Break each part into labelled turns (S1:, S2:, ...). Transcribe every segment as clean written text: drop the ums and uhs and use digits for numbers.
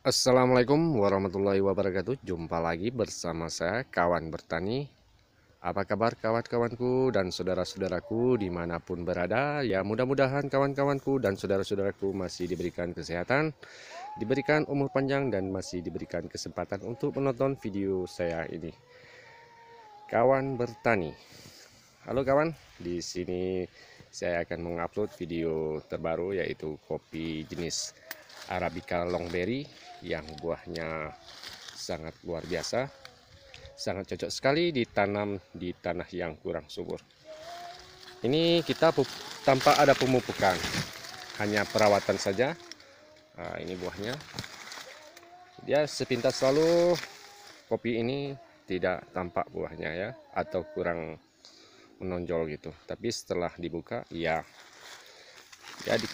S1: Assalamualaikum warahmatullahi wabarakatuh. Jumpa lagi bersama saya Kawan Bertani. Apa kabar kawan-kawanku dan saudara-saudaraku dimanapun berada? Ya, mudah-mudahan kawan-kawanku dan saudara-saudaraku masih diberikan kesehatan, diberikan umur panjang, dan masih diberikan kesempatan untuk menonton video saya ini. Kawan Bertani. Halo kawan, di sini saya akan mengupload video terbaru, yaitu kopi jenis Arabica Longberry yang buahnya sangat luar biasa, sangat cocok sekali ditanam di tanah yang kurang subur. Ini kita tanpa ada pemupukan, hanya perawatan saja. Nah, ini buahnya. Dia sepintas selalu kopi ini tidak tampak buahnya ya, atau kurang menonjol gitu. Tapi setelah dibuka, ya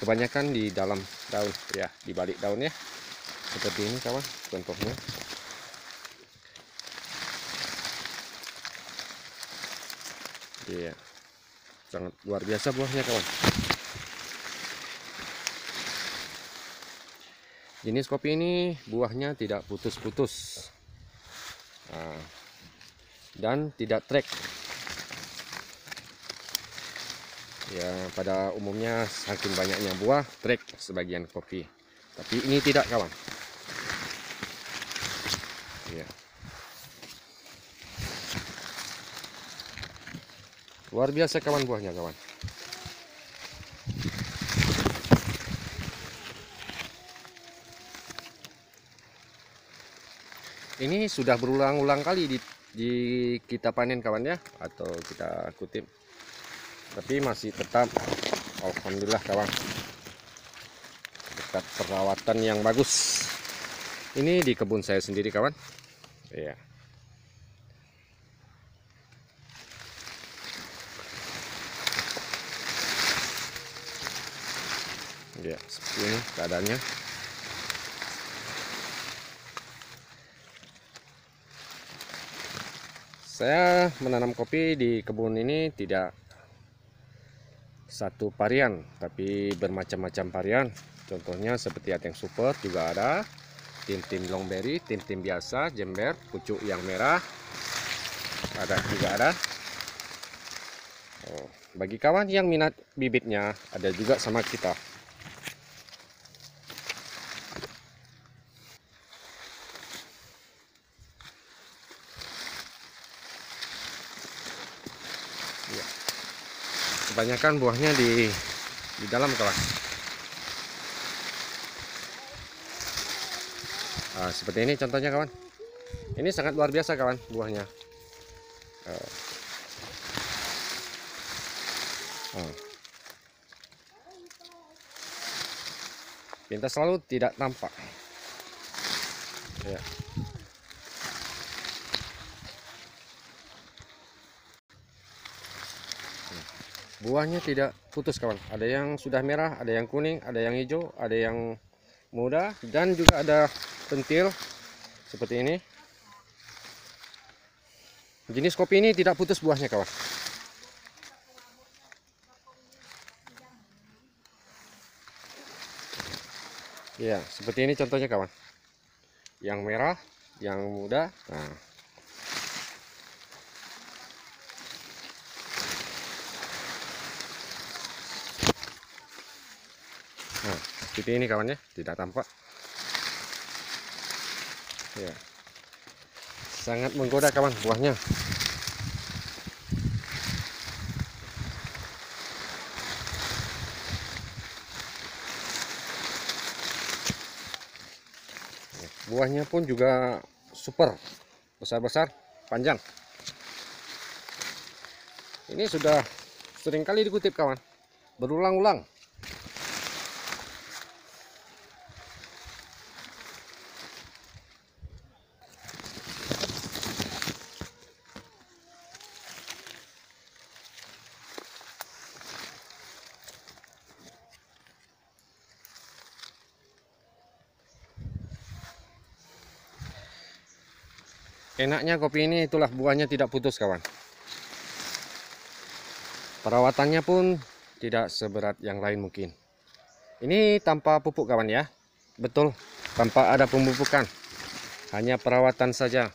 S1: kebanyakan di dalam daun ya, di balik daun ya. Seperti ini kawan, contohnya. Iya, sangat luar biasa buahnya kawan. Jenis kopi ini buahnya tidak putus-putus dan tidak trek. Ya, pada umumnya saking banyaknya buah trek sebagian kopi, tapi ini tidak kawan. Ya, luar biasa kawan buahnya kawan. Ini sudah berulang-ulang kali kita panen kawan ya, atau kita kutip, tapi masih tetap alhamdulillah kawan, berkat perawatan yang bagus. Ini di kebun saya sendiri kawan. Ya, ya seperti ini keadaannya. Saya menanam kopi di kebun ini tidak satu varian, tapi bermacam-macam varian. Contohnya seperti Ateng Super juga ada, tim-tim Longberry, tim-tim biasa, jember, pucuk yang merah, juga ada. Bagi kawan yang minat bibitnya, ada juga sama kita. Ya. Kebanyakan buahnya di dalam kawan. Nah, seperti ini contohnya kawan. Ini sangat luar biasa kawan buahnya. Pintas selalu tidak tampak. Ya. Buahnya tidak putus kawan. Ada yang sudah merah, ada yang kuning, ada yang hijau, ada yang muda, dan juga ada pentil seperti ini. Jenis kopi ini tidak putus buahnya kawan. Ya, seperti ini contohnya kawan. Yang merah, yang muda. Nah, seperti ini kawan ya, tidak tampak. Ya, sangat menggoda kawan buahnya. Buahnya pun juga super, besar-besar, panjang. Ini sudah sering kali dikutip kawan, berulang-ulang. Enaknya kopi ini itulah buahnya tidak putus kawan. Perawatannya pun tidak seberat yang lain mungkin. Ini tanpa pupuk kawan ya. Betul, tanpa ada pemupukan, hanya perawatan saja.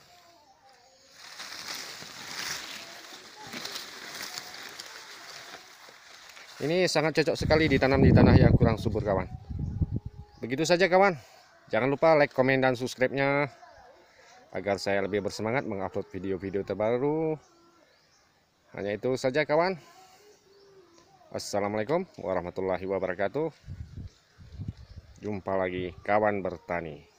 S1: Ini sangat cocok sekali ditanam di tanah yang kurang subur, kawan. Begitu saja, kawan. Jangan lupa like, komen, dan subscribe-nya agar saya lebih bersemangat mengupload video-video terbaru. Hanya itu saja, kawan. Assalamualaikum warahmatullahi wabarakatuh. Jumpa lagi, kawan bertani.